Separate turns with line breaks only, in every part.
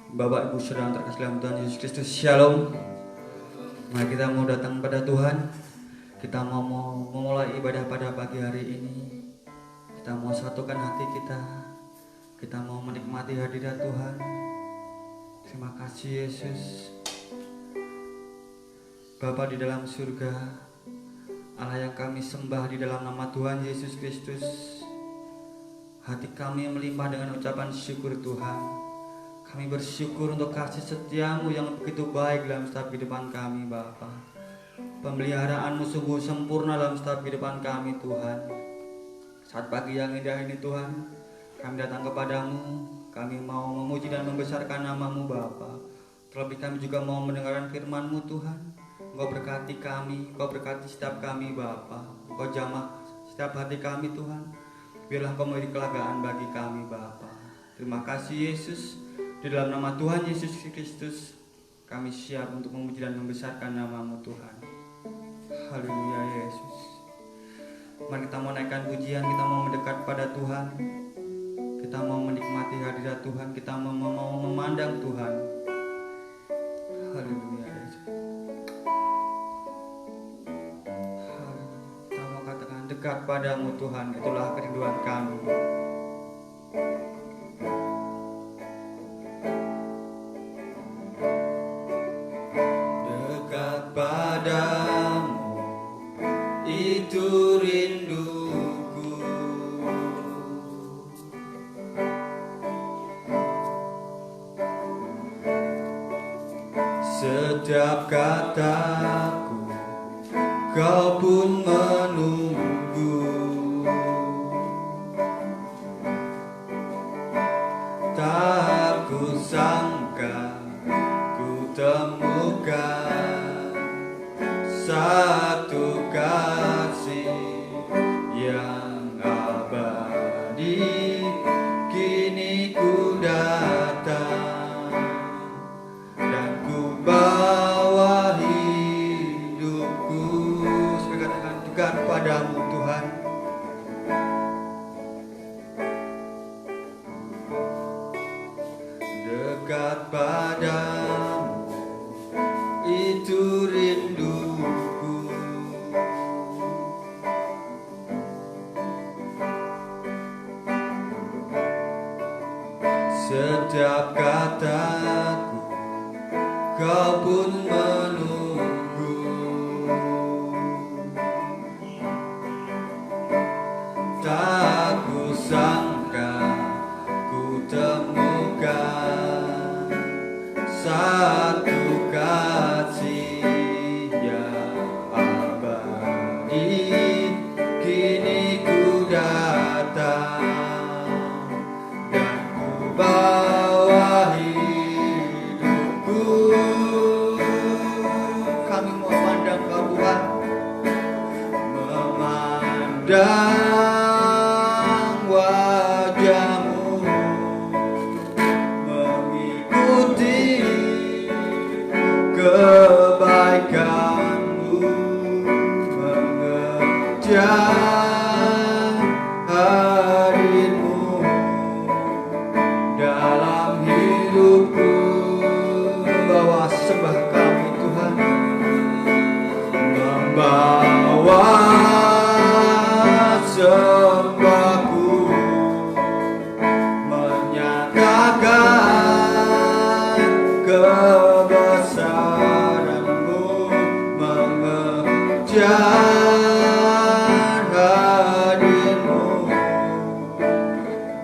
Bapak Ibu Saudara terkasih dalam Tuhan Yesus Kristus, Shalom. Mari kita mau datang pada Tuhan. Kita mau memulai ibadah pada pagi hari ini. Kita mau satukan hati kita. Kita mau menikmati hadirat Tuhan. Terima kasih Yesus. Bapa di dalam surga, Allah yang kami sembah di dalam nama Tuhan Yesus Kristus, hati kami melimpah dengan ucapan syukur Tuhan. Kami bersyukur untuk kasih setiamu yang begitu baik dalam setiap kehidupan kami Bapa. Pemeliharaanmu sungguh sempurna dalam setiap kehidupan kami Tuhan. Saat pagi yang indah ini Tuhan, kami datang kepadamu. Kami mau memuji dan membesarkan namamu Bapa. Terlebih kami juga mau mendengarkan firman-Mu Tuhan. Engkau berkati kami, Engkau berkati setiap kami Bapa. Engkau jamah setiap hati kami Tuhan. Biarlah Engkau menjadi kelegaan bagi kami Bapa. Terima kasih Yesus. Di dalam nama Tuhan Yesus Kristus, kami siap untuk memuji dan membesarkan nama-Mu Tuhan. Haleluya Yesus. Mari kita mau naikkan pujian, kita mau mendekat pada Tuhan. Kita mau menikmati hadirat Tuhan, kita mau memandang Tuhan. Haleluya Yesus. Kita mau katakan dekat padamu Tuhan, itulah kerinduan kami. Itu rinduku, setiap kataku kau pun menunggu. Tak ku sangka ku temukan satu kasih yang abadi. Kini ku datang dan ku bawa hidupku. Saya katakan dekat padamu Tuhan. Dekat padamu itu rinduku. Setiap kataku kau pun menunggu. Tak ku sangka ku temukan satu kasih yang abadi. Kini ku datang dan ku bawa hidupku. Kami memandang Kau Tuhan, memandang wajah-Mu, mengikuti kebaikan-Mu, mengejar hadir-Mu dalam hidupku. Membawa sembah kami Tuhan, membawa sembahku, menyatakan kebesaran-Mu, mengejar hadir-Mu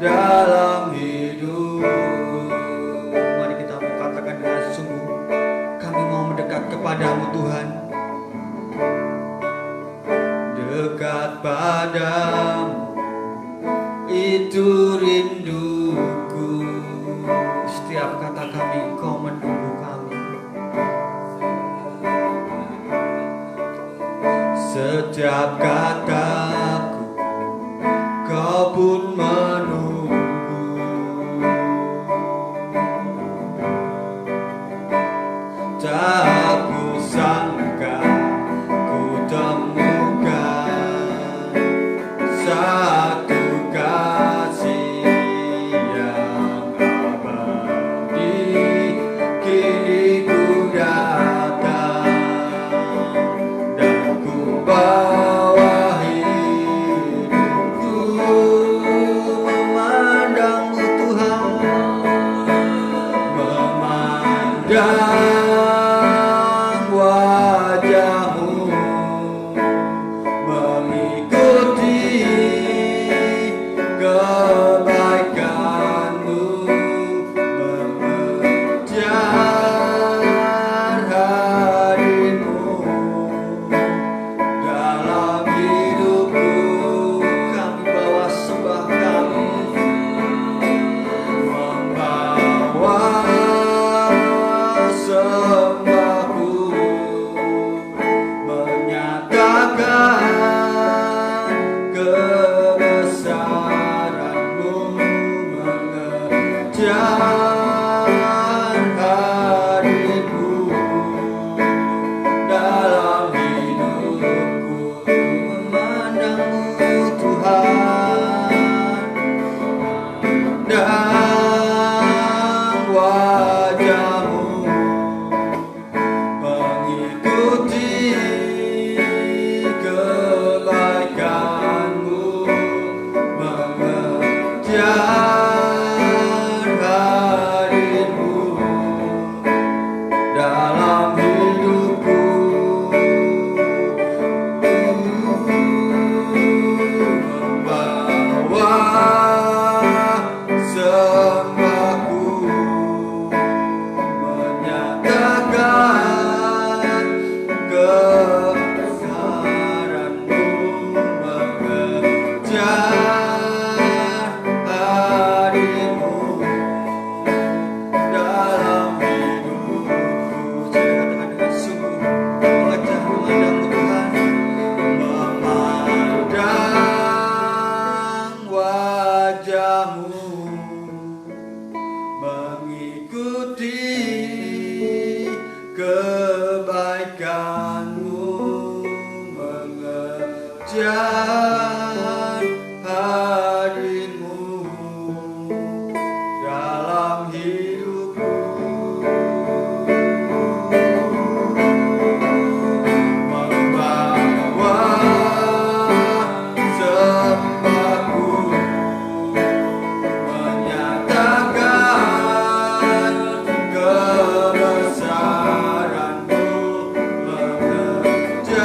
dalam hidupku. Mari kita mau katakan dengan sungguh, kami mau mendekat kepadamu Tuhan. Dekat padamu itu rinduku. Setiap kata kami Engkau menunggu kami. Setiap kataku Kau pun menunggu. Tak ku sangka ku temukan satu kasih yang abadi. wajahmu, mengikuti kebaikanmu, mengejar hadirmu dalam hidupku. Kami bawa sembah kami, membawa sembahku, menyatakan kebesaranmu, mengejar hadirmu dalam hidupku, memandangmu Tuhan, dan wajahmu, mengikuti kebaikanmu, mengejar hadirmu dalam hidupku, membawa sembahku, menyatakan kebesaranmu, mengejar hadirmu dalam hidupku. Jadi katakan dengan sungguh, wajah memandangmu Tuhan, memandang wajahmu, mengikuti kebaikanmu, mengejar hadirmu dalam hidupku, membawa sembahku, menyatakan kebesaranmu, mengejar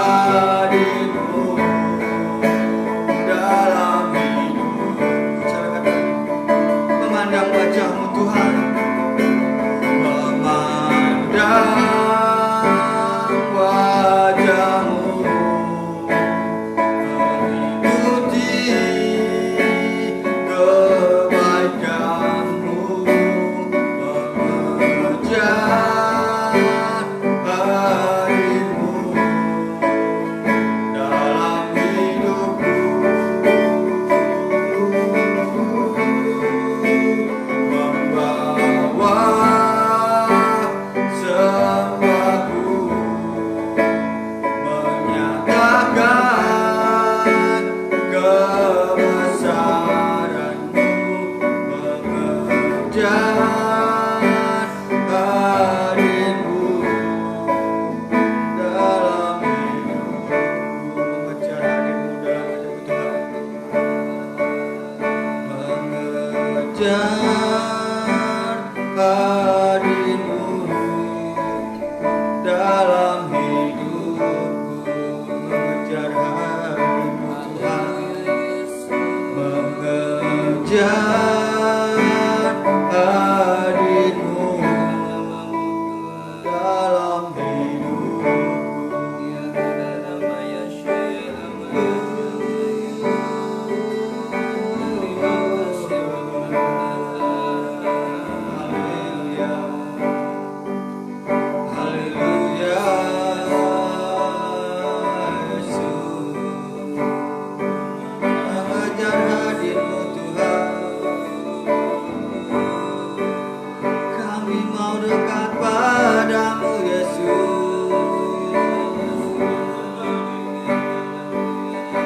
hadirmu dalam hidupku. Katakan, memandang wajahmu Tuhan, memandang wajahmu, mengikuti kebaikanmu, mengejar hadirmu dalam hidupku, membawa sembahku, menyatakan kebesaranmu, mengejar hadirmu dalam hidupku, mengejar hadirmu dalam hidupku Tuhan, mengejar hadirmu dalam hidupku, mengejar hadirmu Tuhan, mengejar hadirmu dalam hidupku. Haleluya, Yesus, mengejar hadirmu Tuhan. Kami mau dekat padamu Yesus,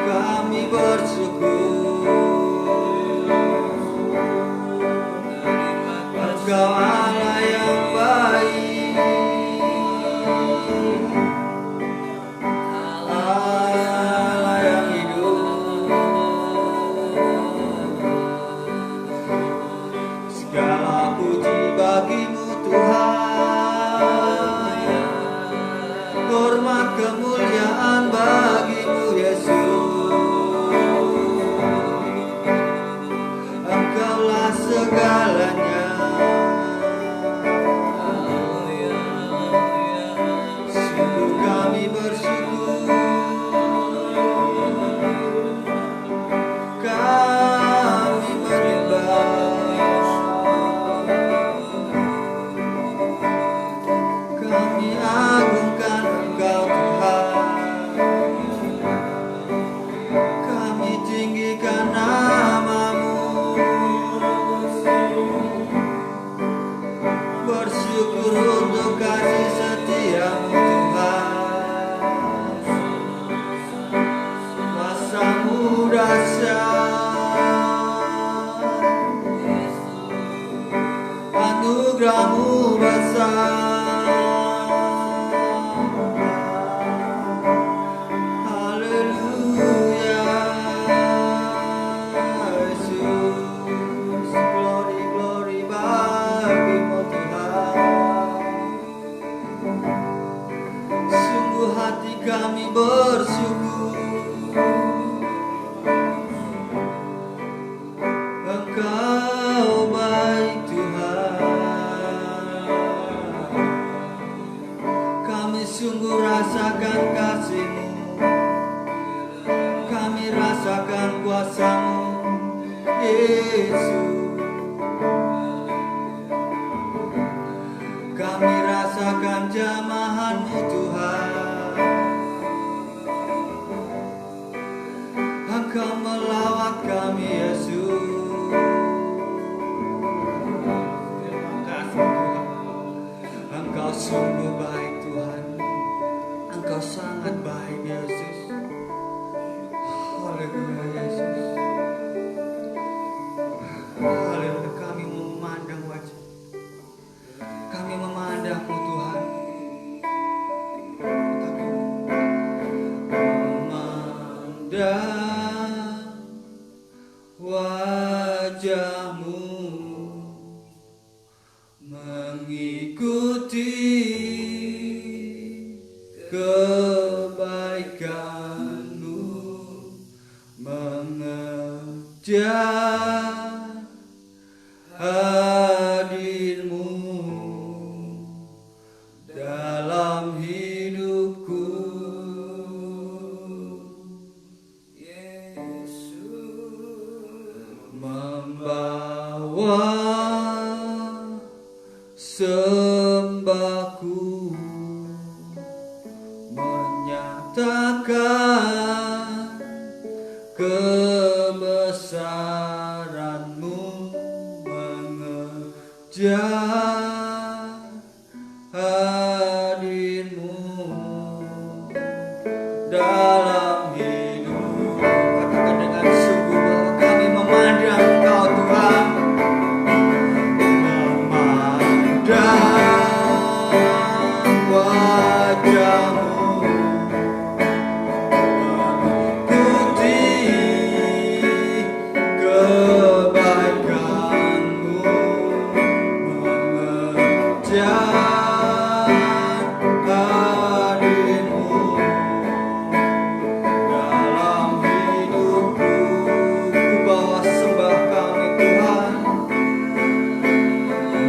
kami bersyukur Engkau Allah yang baik, Allah yang hidup. Segala puji segalanya. Sungguh kami bersyukur, kami menyembah, kami agungkan Engkau Tuhan, kami tinggikan nama-Mu. Bersyukur untuk kasih setia-Mu Tuhan, kuasa-Mu dahsyat, anugerah-Mu besar. Haleluya, Yesus, glory, glory bagi-Mu Tuhan. Sungguh hati kami bersyukur, Engkau baik Tuhan. Kami sungguh rasakan kasih-Mu, kami rasakan kuasa-Mu, Yesus. Kami rasakan jamahan-Mu Tuhan. Engkau melawat kami, Yesus. Terima kasih Tuhan. Engkau sungguh baik Tuhan. Engkau sangat baik, Yesus. Haleluya, Yesus. Haleluya, kami memandang wajah, kami memandang-Mu Tuhan. Memandang wajah-Mu, mengikuti kebaikan-Mu, mengejar hadir-Mu dalam hidupku. Membawa sembahku, menyatakan kebesaran-Mu, mengejar hadir-Mu dalam hidup. Katakan dengan sungguh bahwa kami memandang Engkau Tuhan. Memandang wajah-Mu, mengikuti kebaikan-Mu, mengejar hadir-Mu dalam hidupku. Ku bawa sembah kami Tuhan,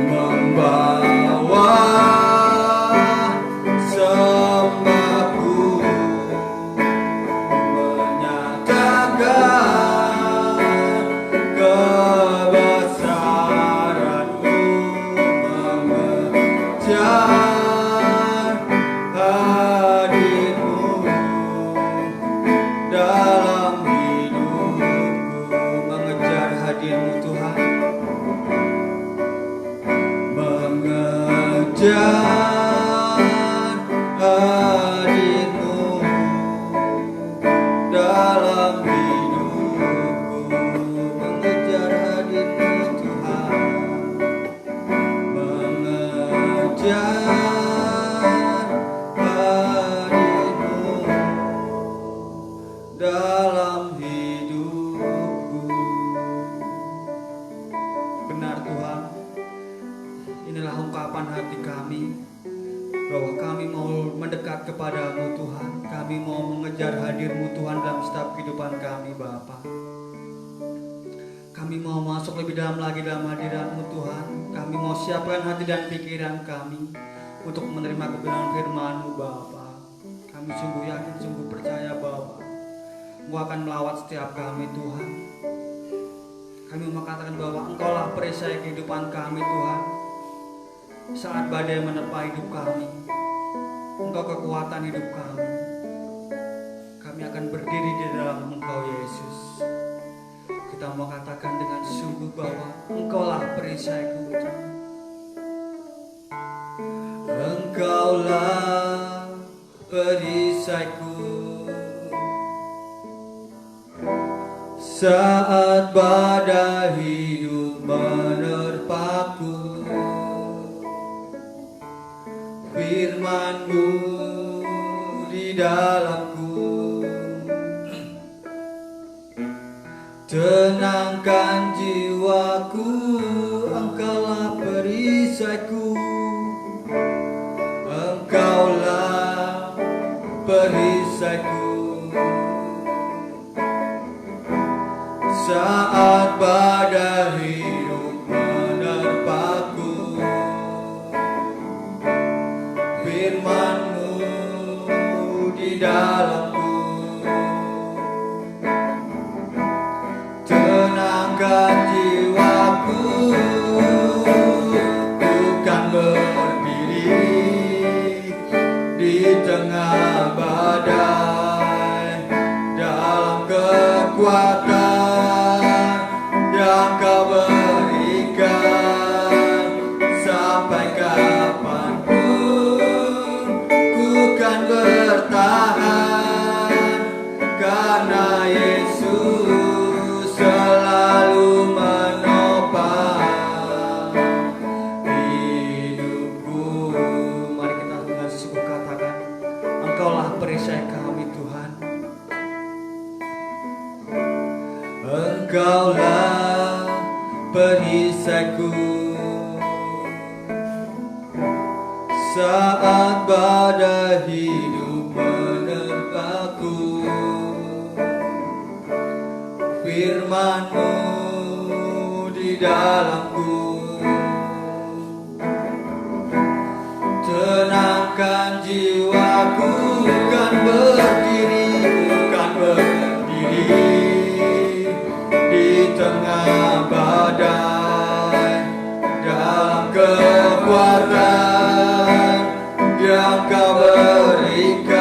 membawa sembahku, menyatakan kebesaran-Mu, mengejar hadir-Mu dalam hidupku. Mengejar hadir-Mu Tuhan, mengejar hadir-Mu dalam hidupku. Mengejar hadir-Mu Tuhan, mengejar hadir-Mu dalam hidupku. Benar Tuhan, inilah ungkapan hati kami bahwa kami mau mendekat kepada-Mu Tuhan. Kami mau mengejar hadir-Mu Tuhan dalam setiap kehidupan kami Bapa. Kami Kami mau masuk lebih dalam lagi dalam hadirat-Mu Tuhan. Kami mau siapkan hati dan pikiran kami untuk menerima kebenaran firman-Mu Bapa. Kami sungguh yakin, sungguh percaya Bapa, Engkau akan melawat setiap kami Tuhan. Kami mau katakan bahwa Engkaulah perisai kehidupan kami Tuhan. Saat badai menerpa hidup kami, Engkau kekuatan hidup kami. Kami akan berdiri di dalam Engkau Yesus. Kita mau katakan dengan sungguh bahwa Engkaulah perisaiku. Engkaulah perisaiku saat badai hidup menerpaku. Firman-Mu di dalamku tenangkan jiwaku. Engkaulah perisaiku, Engkaulah perisaiku saat badai hidup menerpaku. Firman-Mu di dalamku tenangkan jiwaku. Bukan berdiri di tengah badai, dalam kekuatan yang Kau berikan. Sampai kapanpun ku kan bertahan, karena Yesus selalu menopang hidupku. Mari kita dengan sungguh katakan, Engkaulah perisai kami Tuhan. Engkaulah perisaiku saat badai hidup menerpaku. Firman-Mu di dalamku tenangkan jiwaku. Bukan berdiri di tengah badai, dalam kekuatan yang Kau berikan.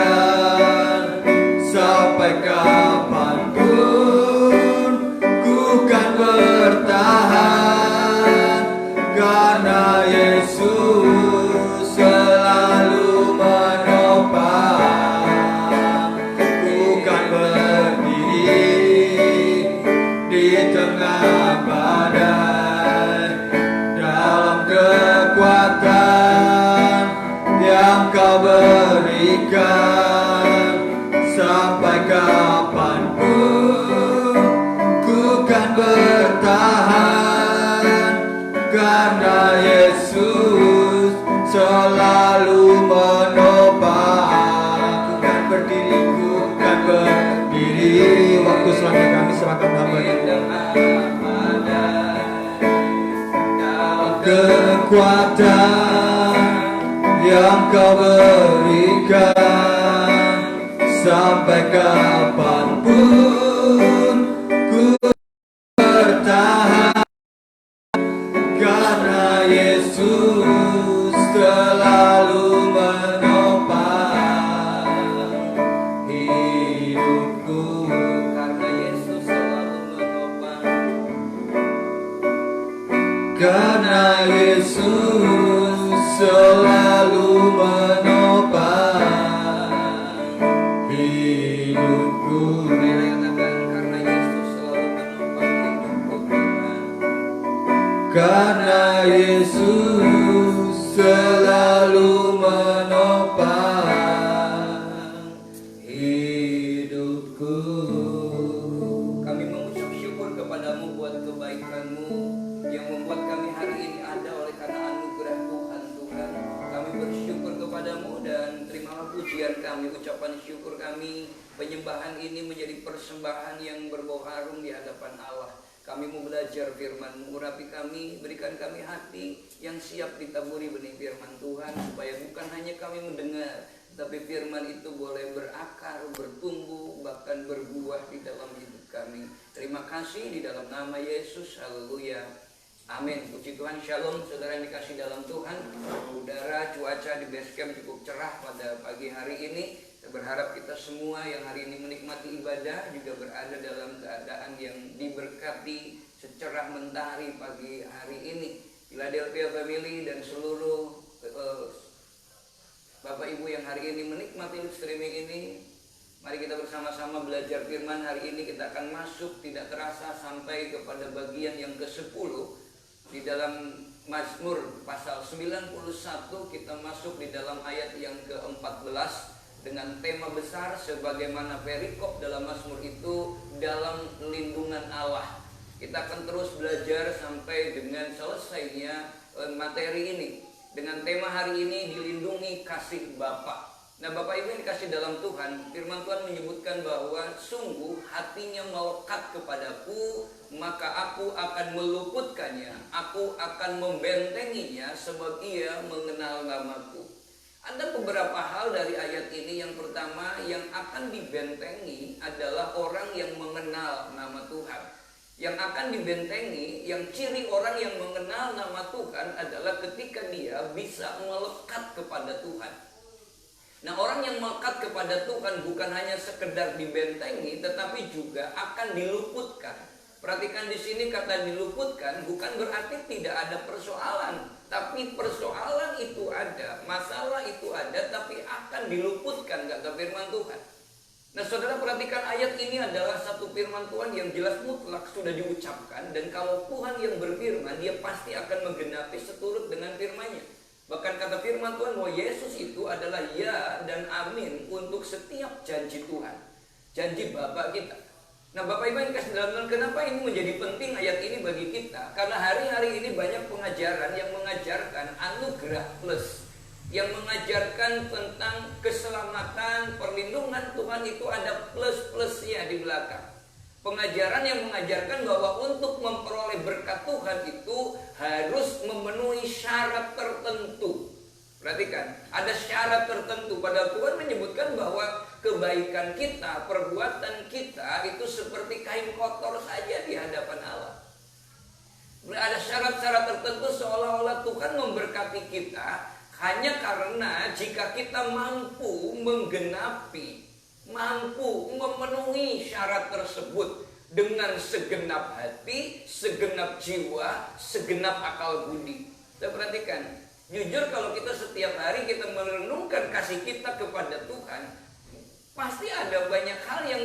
Sampai kapanpun ku kan bertahan, karena Yesus selalu menopang. Ku kan berdiri di tengah badai, dalam kekuatan yang Kau berikan. Sampai kapanpun ku kan bertahan, karena Yesus selalu menopang. Ku kan berdiri, waktu selanjutnya kami serahkan hamba-Mu. Kekuatan yang Kau berikan. Sampai kapanpun ku bertahan, karena Yesus selalu menopang hidupku. Karena Yesus selalu menopang. Karena Yesus selalu menopang hidupku. Karena Yesus selalu menopang hidupku. Karena Yesus selalu menopang hidupku. Kami mengucap syukur kepadamu buat kebaikan-Mu yang membuat kami hari ini ada oleh karena anugerah Tuhan. Kami bersyukur kepadamu dan terimalah pujian kami, ucapan syukur kami. Penyembahan ini menjadi persembahan yang berbau harum di hadapan Allah.
Kami mau belajar firman-Mu, urapi kami, berikan kami hati yang siap ditaburi benih firman Tuhan, supaya bukan hanya kami mendengar, tapi firman itu boleh berakar, bertumbuh, bahkan berbuah di dalam hidup kami. Terima kasih di dalam nama Yesus, haleluya, amin. Puji Tuhan, shalom saudara yang dikasih dalam Tuhan. Udara, cuaca di base camp cukup cerah pada pagi hari ini. Saya berharap kita semua yang hari ini menikmati ibadah juga berada dalam keadaan yang diberkati secerah mentari pagi hari ini. Philadelphia Family dan seluruh Bapak Ibu yang hari ini menikmati live streaming ini, mari kita bersama-sama belajar firman. Hari ini kita akan masuk tidak terasa sampai kepada bagian yang ke-10 di dalam Mazmur pasal 91. Kita masuk di dalam ayat yang ke-14 dengan tema besar sebagaimana perikop dalam Mazmur itu, dalam lindungan Allah. Kita akan terus belajar sampai dengan selesainya materi ini dengan tema hari ini, dilindungi kasih Bapa. Nah, Bapak Ibu yang dikasih dalam Tuhan, firman Tuhan menyebutkan bahwa sungguh hatinya melekat kepadaku, maka aku akan meluputkannya, aku akan membentenginya, sebab ia mengenal namaku. Ada beberapa hal dari ayat ini. Yang pertama, yang akan dibentengi adalah orang yang mengenal nama Tuhan. Yang akan dibentengi, yang ciri orang yang mengenal nama Tuhan adalah ketika dia bisa melekat kepada Tuhan. Nah, orang yang melekat kepada Tuhan bukan hanya sekedar dibentengi, tetapi juga akan diluputkan. Perhatikan di sini kata diluputkan bukan berarti tidak ada persoalan, tapi persoalan itu ada, masalah itu ada, tapi akan diluputkan, kata firman Tuhan. Nah, saudara perhatikan, ayat ini adalah satu firman Tuhan yang jelas mutlak sudah diucapkan, dan kalau Tuhan yang berfirman, dia pasti akan menggenapi seturut dengan firman-Nya. Bahkan kata firman Tuhan bahwa Yesus itu adalah ya dan amin untuk setiap janji Tuhan, janji Bapa kita. Nah, Bapak Ibu yang dikasih dalam Tuhan, kenapa ini menjadi penting ayat ini bagi kita? Karena hari-hari ini banyak pengajaran yang mengajarkan anugerah plus, yang mengajarkan tentang keselamatan, perlindungan Tuhan itu ada plus-plusnya di belakang. Pengajaran yang mengajarkan bahwa untuk memperoleh berkat Tuhan itu harus memenuhi syarat tertentu. Perhatikan, ada syarat tertentu. Padahal Tuhan menyebutkan bahwa kebaikan kita, perbuatan kita itu seperti kain kotor saja di hadapan Allah. Ada syarat-syarat tertentu seolah-olah Tuhan memberkati kita hanya karena jika kita mampu menggenapi, mampu memenuhi syarat tersebut dengan segenap hati, segenap jiwa, segenap akal budi. Kita perhatikan, jujur kalau kita setiap hari kita merenungkan kasih kita kepada Tuhan, pasti ada banyak hal yang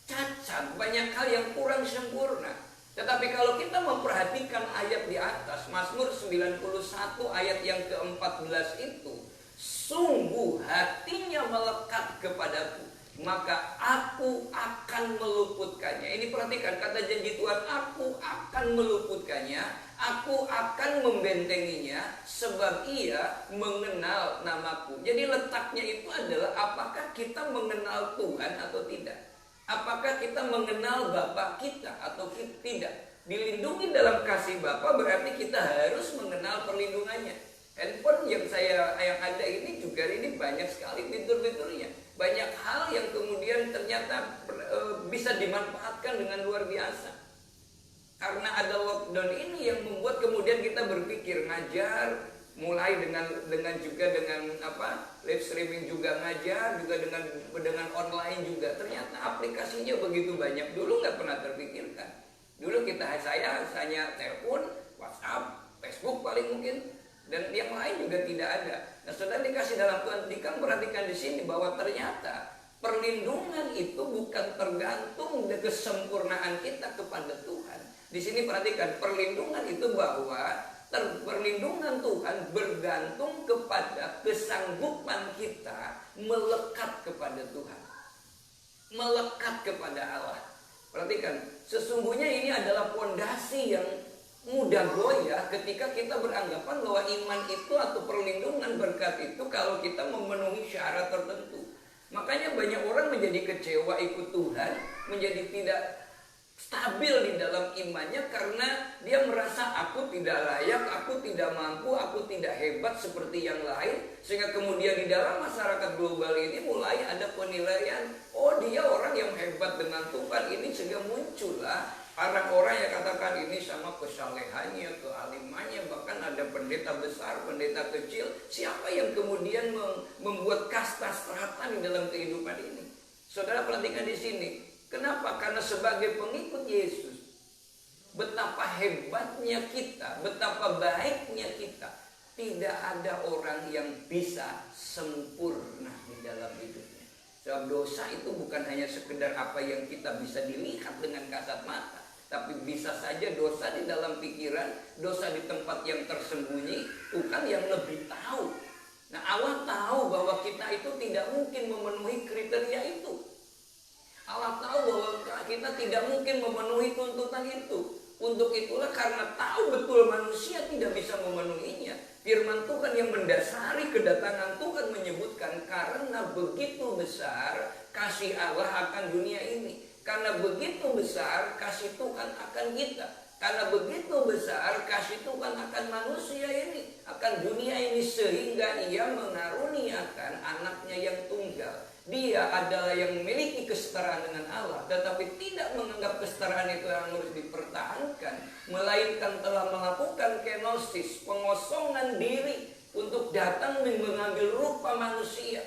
cacat, banyak hal yang kurang sempurna. Tetapi kalau kita memperhatikan ayat di atas, Mazmur 91 ayat yang ke-14 itu, sungguh hatinya melekat kepadaku, maka aku akan meluputkannya. Ini perhatikan kata janji Tuhan, aku akan meluputkannya, aku akan membentenginya, sebab ia mengenal namaku. Jadi letaknya itu adalah apakah kita mengenal Tuhan atau tidak. Apakah kita mengenal Bapa kita atau tidak. Dilindungi dalam kasih Bapa berarti kita harus mengenal perlindungannya. Handphone yang ada ini juga ini banyak sekali fitur-fiturnya. Banyak hal yang kemudian ternyata bisa dimanfaatkan dengan luar biasa. Karena ada lockdown ini yang membuat kemudian kita berpikir ngajar, mulai dengan live streaming juga ngajar, juga dengan online juga. Ternyata aplikasinya begitu banyak, dulu nggak pernah terpikirkan. Dulu saya hanya telepon, WhatsApp, Facebook paling mungkin, dan yang lain juga tidak ada. Nah, saudara dikasih dalam Tuhan, perhatikan di sini bahwa ternyata perlindungan itu bukan tergantung dari kesempurnaan kita kepada Tuhan. Di sini perhatikan, perlindungan itu bahwa perlindungan Tuhan bergantung kepada kesanggupan kita melekat kepada Tuhan, melekat kepada Allah. Perhatikan, sesungguhnya ini adalah pondasi yang mudah goyah ketika kita beranggapan bahwa iman itu atau perlindungan berkat itu kalau kita memenuhi syarat tertentu. Makanya banyak orang menjadi kecewa ikut Tuhan, menjadi tidak stabil di dalam imannya karena dia merasa aku tidak layak, aku tidak mampu, aku tidak hebat seperti yang lain. Sehingga kemudian di dalam masyarakat global ini mulai ada penilaian, oh dia orang yang hebat dengan Tuhan ini, sehingga muncullah orang-orang yang katakan ini sama kesalehannya, kealimannya, bahkan ada pendeta besar, pendeta kecil. Siapa yang kemudian membuat kasta strata di dalam kehidupan ini? Saudara perhatikan di sini. Kenapa? Karena sebagai pengikut Yesus, betapa hebatnya kita, betapa baiknya kita. Tidak ada orang yang bisa sempurna di dalam hidupnya. Sebab dosa itu bukan hanya sekedar apa yang kita bisa dilihat dengan kasat mata, tapi bisa saja dosa di dalam pikiran, dosa di tempat yang tersembunyi. Tuhan yang lebih tahu. Nah, Allah tahu bahwa kita itu tidak mungkin memenuhi kriteria itu. Allah tahu bahwa kita tidak mungkin memenuhi tuntutan itu. Untuk itulah, karena tahu betul manusia tidak bisa memenuhinya, firman Tuhan yang mendasari kedatangan Tuhan menyebutkan, karena begitu besar kasih Allah akan dunia ini, karena begitu besar kasih Tuhan akan kita, karena begitu besar kasih Tuhan akan manusia ini, akan dunia ini, sehingga ia mengaruniakan anaknya yang tunggal. Dia adalah yang memiliki kesetaraan dengan Allah, tetapi tidak menganggap kesetaraan itu yang harus dipertahankan, melainkan telah melakukan kenosis, pengosongan diri, untuk datang dan mengambil rupa manusia.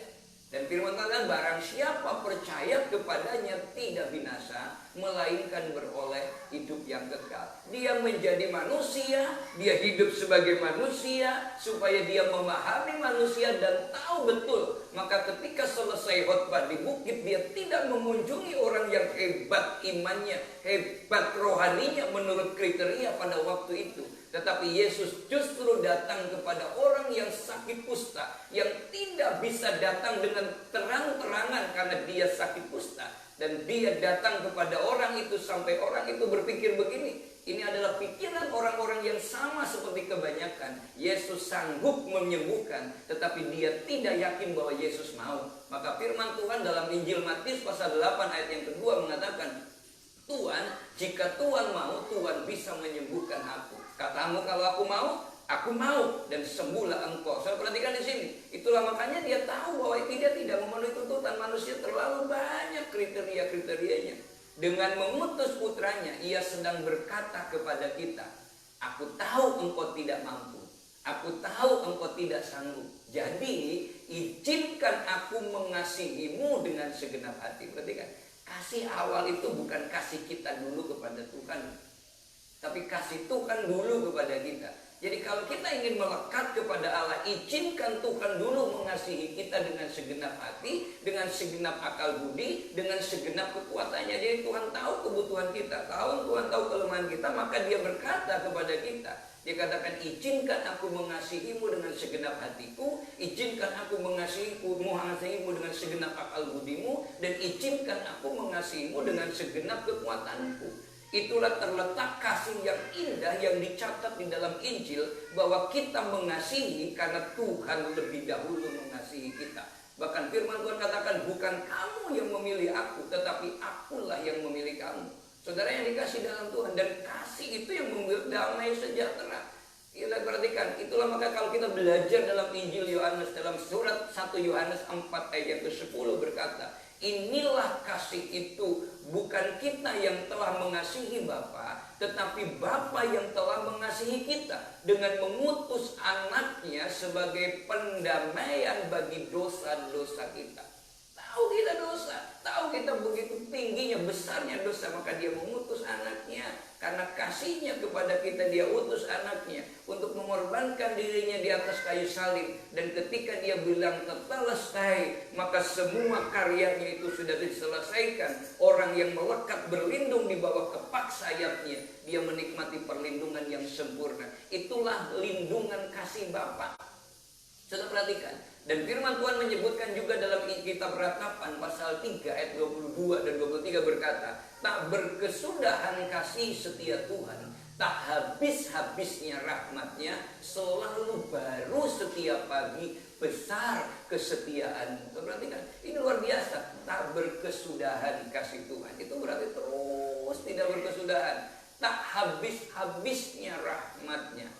Dan firman Tuhan, barang siapa percaya kepadanya tidak binasa, melainkan beroleh hidup yang kekal. Dia menjadi manusia, dia hidup sebagai manusia, supaya dia memahami manusia dan tahu betul. Maka ketika selesai khotbah di bukit, dia tidak mengunjungi orang yang hebat imannya, hebat rohaninya menurut kriteria pada waktu itu. Tetapi Yesus justru datang kepada orang yang sakit kusta, yang tidak bisa datang dengan terang-terangan karena dia sakit kusta. Dan dia datang kepada orang itu sampai orang itu berpikir begini, ini adalah pikiran orang-orang yang sama seperti kebanyakan. Yesus sanggup menyembuhkan, tetapi dia tidak yakin bahwa Yesus mau. Maka firman Tuhan dalam Injil Matius pasal 8 ayat yang kedua mengatakan, Tuhan, jika Tuhan mau, Tuhan bisa menyembuhkan aku. Katamu kalau aku mau, dan sembuhlah engkau. Saya perhatikan di sini. Itulah makanya dia tahu bahwa dia tidak memenuhi tuntutan manusia, terlalu banyak kriteria-kriterianya. Dengan mengutus putranya, ia sedang berkata kepada kita, aku tahu engkau tidak mampu, aku tahu engkau tidak sanggup. Jadi izinkan aku mengasihimu dengan segenap hati. Perhatikan, kasih awal itu bukan kasih kita dulu kepada Tuhan, tapi kasih Tuhan dulu kepada kita. Jadi kalau kita ingin melekat kepada Allah, izinkan Tuhan dulu mengasihi kita dengan segenap hati, dengan segenap akal budi, dengan segenap kekuatannya. Jadi Tuhan tahu kebutuhan kita, Tuhan tahu kelemahan kita, maka dia berkata kepada kita. Dia katakan, izinkan aku mengasihimu dengan segenap hatiku, izinkan aku mengasihimu dengan segenap akal budimu, dan izinkan aku mengasihimu dengan segenap kekuatanku. Itulah terletak kasih yang indah yang dicatat di dalam Injil, bahwa kita mengasihi karena Tuhan lebih dahulu mengasihi kita. Bahkan firman Tuhan katakan, bukan kamu yang memilih aku, tetapi akulah yang memilih kamu. Saudara yang dikasih dalam Tuhan, dan kasih itu yang membuat damai sejahtera. Kita perhatikan, itulah maka kalau kita belajar dalam Injil Yohanes, dalam surat 1 Yohanes 4 ayat yang ke-10 berkata, inilah kasih itu, bukan kita yang telah mengasihi Bapa, tetapi Bapa yang telah mengasihi kita dengan mengutus anaknya sebagai pendamaian bagi dosa-dosa kita. Tahu kita dosa, tahu kita begitu tingginya, besarnya dosa, maka dia mengutus anaknya. Karena kasihnya kepada kita, dia utus anaknya untuk mengorbankan dirinya di atas kayu salib. Dan ketika dia bilang tetelestai, maka semua karyanya itu sudah diselesaikan. Orang yang melekat berlindung di bawah kepak sayapnya, dia menikmati perlindungan yang sempurna. Itulah lindungan kasih Bapa. Sudah perhatikan. Dan firman Tuhan menyebutkan juga dalam kitab Ratapan pasal 3 ayat 22 dan 23 berkata, tak berkesudahan kasih setia Tuhan, tak habis-habisnya rahmatnya, selalu baru setiap pagi, besar kesetiaan. Perhatikan, ini luar biasa. Tak berkesudahan kasih Tuhan, itu berarti terus terus tidak berkesudahan, tak habis-habisnya rahmatnya.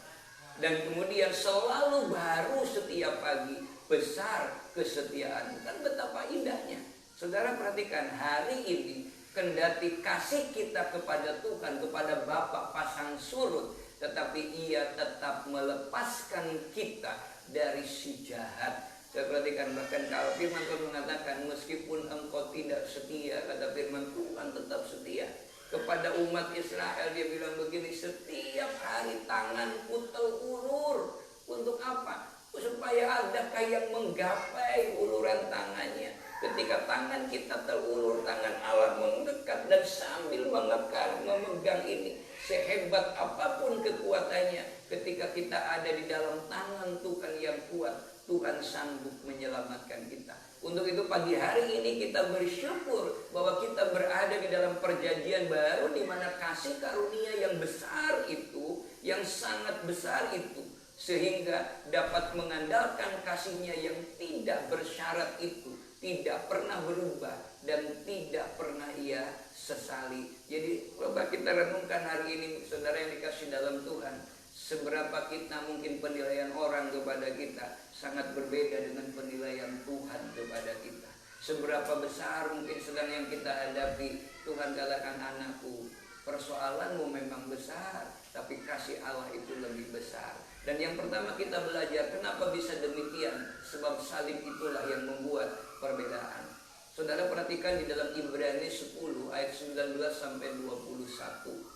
Dan kemudian selalu baru setiap pagi, besar kesetiaan. Kan betapa indahnya. Saudara perhatikan, hari ini kendati kasih kita kepada Tuhan, kepada Bapa pasang surut, tetapi Ia tetap melepaskan kita dari si jahat. Saya perhatikan, bahkan kalau firman Tuhan mengatakan, meskipun engkau tidak setia, kata firman Tuhan tetap setia. Kepada umat Israel dia bilang begini, setiap hari tanganku terulur. Untuk apa? Supaya adakah yang menggapai uluran tangannya. Ketika tangan kita terulur, tangan Allah mendekat dan sambil memegang ini, sehebat apapun kekuatannya, ketika kita ada di dalam tangan Tuhan yang kuat, Tuhan sanggup menyelamatkan kita. Untuk itu pagi hari ini kita bersyukur bahwa kita berada di dalam perjanjian baru, di mana kasih karunia yang besar itu, yang sangat besar itu, sehingga dapat mengandalkan kasihnya yang tidak bersyarat itu, tidak pernah berubah dan tidak pernah Ia sesali. Jadi coba kita renungkan hari ini, saudara yang dikasih dalam Tuhan, seberapa kita mungkin penilaian orang kepada kita sangat berbeda dengan penilaian Tuhan kepada kita. Seberapa besar mungkin sedang yang kita hadapi, Tuhan katakan, anakku, persoalanmu memang besar, tapi kasih Allah itu lebih besar. Dan yang pertama kita belajar, kenapa bisa demikian? Sebab salib itulah yang membuat perbedaan. Saudara perhatikan di dalam Ibrani 10 ayat 19 sampai 21.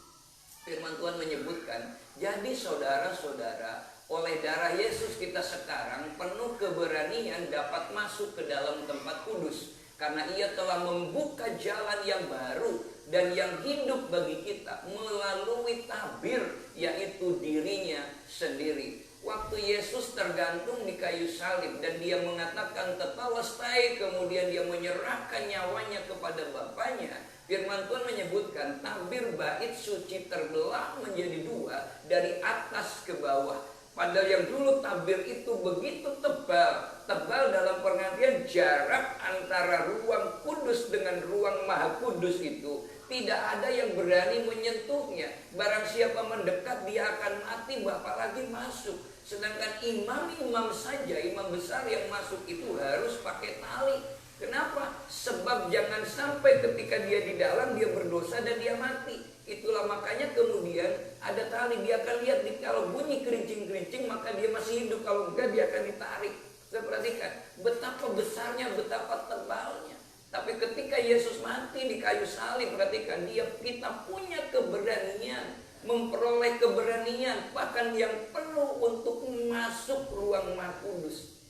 Firman Tuhan menyebutkan, jadi saudara-saudara, oleh darah Yesus kita sekarang penuh keberanian dapat masuk ke dalam tempat kudus. Karena Ia telah membuka jalan yang baru dan yang hidup bagi kita melalui tabir, yaitu dirinya sendiri. Waktu Yesus tergantung di kayu salib dan Dia mengatakan tetelestai, kemudian Dia menyerahkan nyawanya kepada Bapaknya, firman Tuhan menyebutkan tabir bait suci terbelah menjadi dua dari atas ke bawah. Padahal yang dulu tabir itu begitu tebal dalam pengertian jarak antara ruang kudus dengan ruang maha kudus itu tidak ada yang berani menyentuhnya. Barang siapa mendekat dia akan mati, apalagi masuk. Sedangkan imam-imam saja, imam besar yang masuk itu harus pakai tali. Kenapa? Sebab jangan sampai ketika dia di dalam dia berdosa dan dia mati. Itulah makanya kemudian ada tali, dia akan lihat kalau bunyi kerincing-kerincing maka dia masih hidup, kalau enggak dia akan ditarik. Saya perhatikan betapa besarnya, betapa tebalnya. Tapi ketika Yesus mati di kayu salib, perhatikan, kita punya keberanian, memperoleh keberanian bahkan yang penuh untuk masuk ruang Maha Kudus.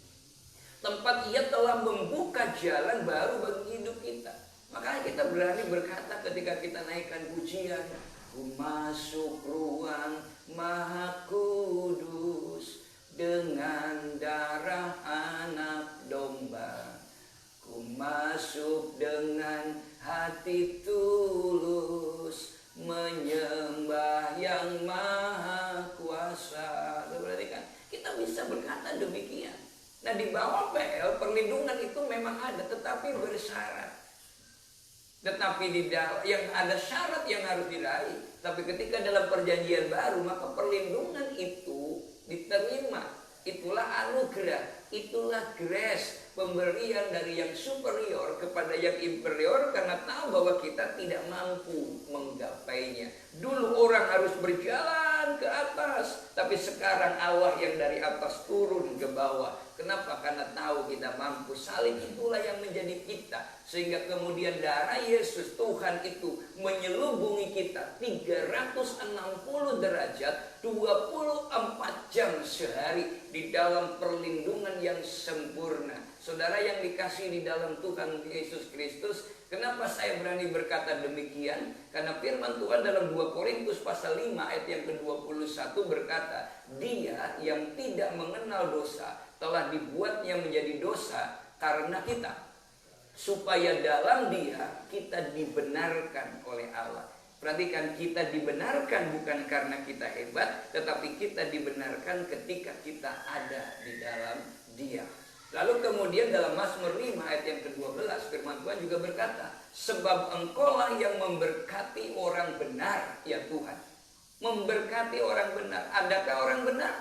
Tempat Ia telah membuka jalan baru bagi hidup kita. Makanya kita berani berkata ketika kita naikkan pujian, ku masuk ruang Maha Kudus dengan darah anak domba. Ku masuk dengan hati tulus menyembah yang maha kuasa. Perhatikan, kita bisa berkata demikian. Nah, di bawah PL perlindungan itu memang ada, tetapi bersyarat. Tetapi di dalam yang ada syarat yang harus diraih. Tapi ketika dalam perjanjian baru, maka perlindungan itu diterima. Itulah anugerah, itulah grace, pemberian dari yang superior kepada yang inferior, karena tahu bahwa kita tidak mampu menggapainya. Dulu orang harus berjalan ke atas, tapi sekarang Allah yang dari atas turun ke bawah. Kenapa? Karena tahu kita mampu. Salib itulah yang menjadi kita, sehingga kemudian darah Yesus Tuhan itu menyelubungi kita 360 derajat 24 jam sehari di dalam perlindungan yang sempurna. Saudara yang dikasih di dalam Tuhan Yesus Kristus, kenapa saya berani berkata demikian? Karena firman Tuhan dalam 2 Korintus pasal 5 ayat yang ke-21 berkata, Dia yang tidak mengenal dosa telah dibuatnya menjadi dosa karena kita, supaya dalam Dia kita dibenarkan oleh Allah. Perhatikan, kita dibenarkan bukan karena kita hebat, tetapi kita dibenarkan ketika kita ada di dalam Dia. Lalu kemudian dalam Mazmur 5 ayat yang ke-12 firman Tuhan juga berkata, sebab Engkaulah yang memberkati orang benar ya Tuhan. Memberkati orang benar. Adakah orang benar?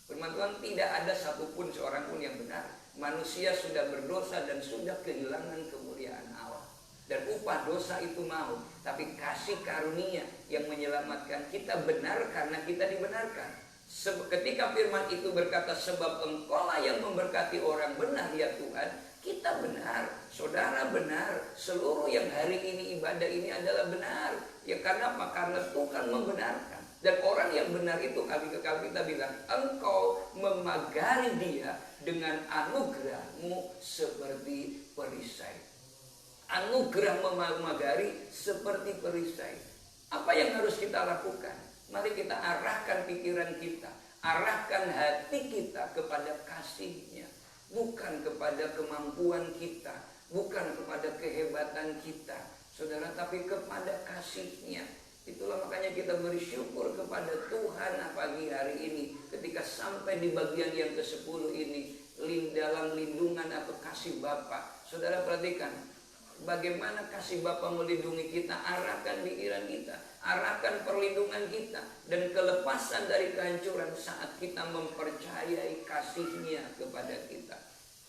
Firman Tuhan, tidak ada satupun seorang pun yang benar. Manusia sudah berdosa dan sudah kehilangan kemuliaan Allah. Dan upah dosa itu maut. Tapi kasih karunia yang menyelamatkan kita benar karena kita dibenarkan. Ketika firman itu berkata sebab Engkaulah yang memberkati orang benar ya Tuhan, kita benar, saudara benar, seluruh yang hari ini ibadah ini adalah benar. Ya karena apa? Karena Tuhan membenarkan. Dan orang yang benar itu kali-kali kita bilang, Engkau memagari dia dengan anugerah-Mu seperti perisai. Anugerah memagari seperti perisai. Apa yang harus kita lakukan? Mari kita arahkan pikiran kita, arahkan hati kita kepada kasih-Nya, bukan kepada kemampuan kita, bukan kepada kehebatan kita, saudara, tapi kepada kasih-Nya. Itulah makanya kita bersyukur kepada Tuhan pagi hari ini, ketika sampai di bagian yang ke-10 ini, dalam lindungan atau kasih Bapa. Saudara perhatikan, bagaimana kasih Bapa melindungi kita, arahkan pikiran kita, arahkan perlindungan kita, dan kelepasan dari kehancuran saat kita mempercayai kasih-Nya kepada kita.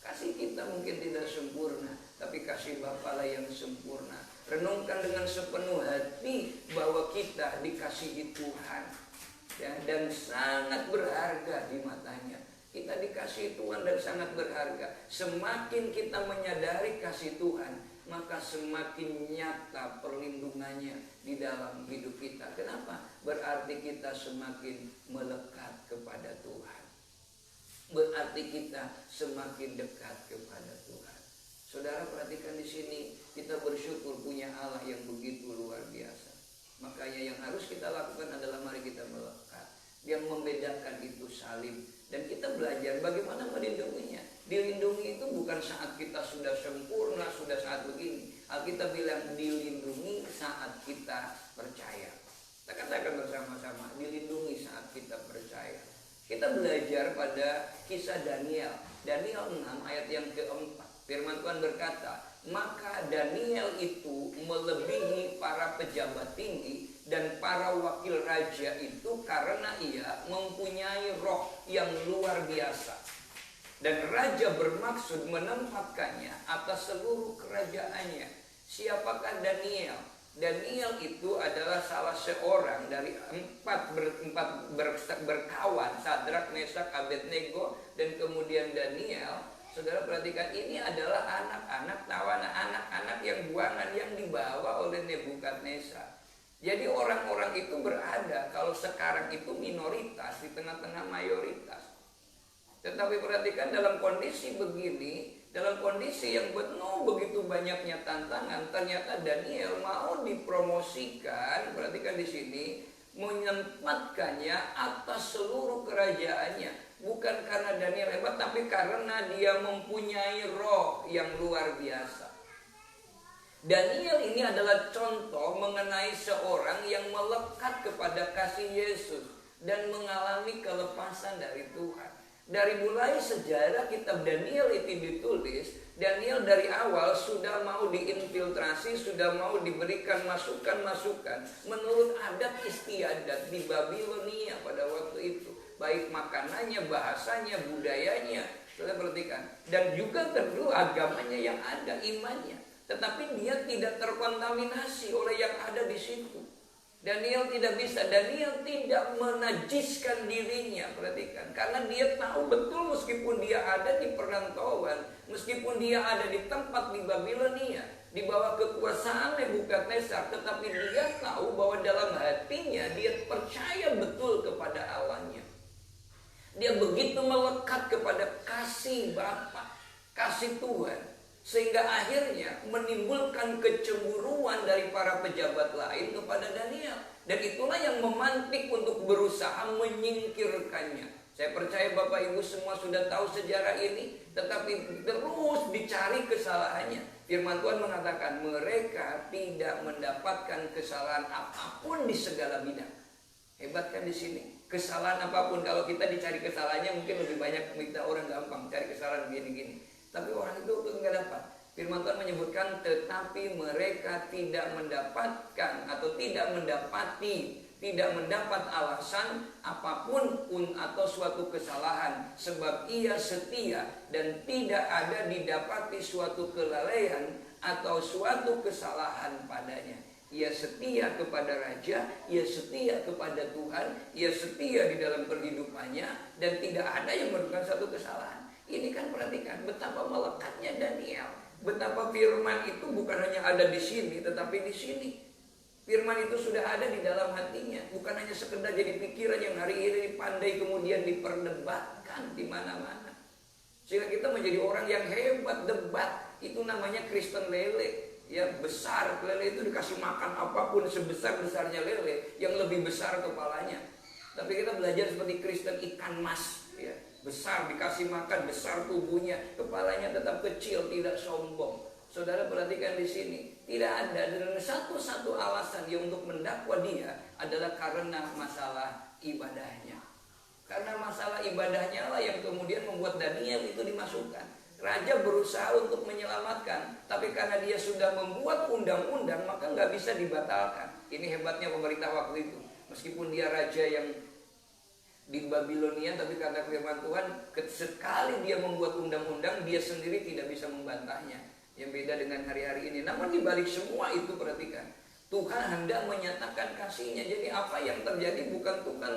Kasih kita mungkin tidak sempurna, tapi kasih Bapa lah yang sempurna. Renungkan dengan sepenuh hati bahwa kita dikasihi Tuhan, ya, dan sangat berharga di matanya. Kita dikasihi Tuhan dan sangat berharga. Semakin kita menyadari kasih Tuhan, maka semakin nyata perlindungannya di dalam hidup kita. Kenapa? Berarti kita semakin melekat kepada Tuhan. Berarti kita semakin dekat kepada Tuhan. Saudara perhatikan di sini, kita bersyukur punya Allah yang begitu luar biasa. Makanya yang harus kita lakukan adalah mari kita melekat. Yang membedakan itu salib. Dan kita belajar bagaimana melindunginya. Dilindungi itu bukan saat kita sudah sempurna, sudah saat begini. Alkitab bilang dilindungi saat kita percaya. Kita katakan bersama-sama, dilindungi saat kita percaya. Kita belajar pada kisah Daniel. Daniel 6 ayat yang ke-4. Firman Tuhan berkata, maka Daniel itu melebihi para pejabat tinggi dan para wakil raja itu karena ia mempunyai roh yang luar biasa. Dan raja bermaksud menempatkannya atas seluruh kerajaannya. Siapakah Daniel? Daniel itu adalah salah seorang dari empat berkawan, Sadrak, Mesak, Abednego, dan kemudian Daniel. Saudara perhatikan, ini adalah anak-anak tawanan, anak-anak yang buangan yang dibawa oleh Nebukadnezar. Jadi orang-orang itu berada, kalau sekarang itu minoritas di tengah-tengah mayoritas. Tetapi perhatikan dalam kondisi begini, dalam kondisi yang penuh begitu banyaknya tantangan, ternyata Daniel mau dipromosikan, perhatikan di sini, menempatkannya atas seluruh kerajaannya. Bukan karena Daniel hebat, tapi karena dia mempunyai roh yang luar biasa. Daniel ini adalah contoh mengenai seorang yang melekat kepada kasih Yesus dan mengalami kelepasan dari Tuhan. Dari mulai sejarah kitab Daniel itu ditulis, Daniel dari awal sudah mau diinfiltrasi, sudah mau diberikan masukan-masukan menurut adat istiadat di Babilonia pada waktu itu. Baik makanannya, bahasanya, budayanya, sudah perhatikan. Dan juga tentu agamanya yang ada, imannya. Tetapi dia tidak terkontaminasi oleh yang ada di situ. Daniel tidak bisa, Daniel tidak menajiskan dirinya, perhatikan. Karena dia tahu betul meskipun dia ada di perantauan, meskipun dia ada di tempat di Babilonia, di bawah kekuasaan Nebukadnezar, tetapi dia tahu bahwa dalam hatinya dia percaya betul kepada Allahnya. Dia begitu melekat kepada kasih Bapa, kasih Tuhan, sehingga akhirnya menimbulkan kecemburuan dari para pejabat lain kepada Daniel. Dan itulah yang memantik untuk berusaha menyingkirkannya. Saya percaya Bapak Ibu semua sudah tahu sejarah ini, tetapi terus dicari kesalahannya. Firman Tuhan mengatakan mereka tidak mendapatkan kesalahan apapun di segala bidang. Hebat kan di sini? Kesalahan apapun, kalau kita dicari kesalahannya mungkin lebih banyak, kita orang gampang cari kesalahan gini-gini. Tapi orang itu nggak dapat. Firman Tuhan menyebutkan, tetapi mereka tidak mendapatkan atau tidak mendapat alasan apapun atau suatu kesalahan, sebab ia setia dan tidak ada didapati suatu kelalaian atau suatu kesalahan padanya. Ia setia kepada Raja, ia setia kepada Tuhan, ia setia di dalam kehidupannya, dan tidak ada yang melakukan satu kesalahan. Ini kan perhatikan betapa melekatnya Daniel, betapa firman itu bukan hanya ada di sini, tetapi di sini. Firman itu sudah ada di dalam hatinya, bukan hanya sekedar jadi pikiran yang hari ini pandai kemudian diperdebatkan di mana-mana. Sehingga kita menjadi orang yang hebat debat, itu namanya Kristen lele. Ya, besar, lele itu dikasih makan apapun sebesar-besarnya lele, yang lebih besar kepalanya. Tapi kita belajar seperti Kristen ikan mas, ya, besar dikasih makan, besar tubuhnya, kepalanya tetap kecil, tidak sombong. Saudara perhatikan di sini, tidak ada dan satu-satu alasan yang untuk mendakwa dia adalah karena masalah ibadahnya. Karena masalah ibadahnya lah yang kemudian membuat Daniel itu dimasukkan. Raja berusaha untuk menyelamatkan, tapi karena dia sudah membuat undang-undang, maka nggak bisa dibatalkan. Ini hebatnya pemerintah waktu itu. Meskipun dia raja yang di Babilonia, tapi kata firman Tuhan, sekali dia membuat undang-undang, dia sendiri tidak bisa membantahnya. Yang beda dengan hari-hari ini. Namun dibalik semua itu perhatikan, Tuhan hendak menyatakan kasihnya. Jadi apa yang terjadi bukan Tuhan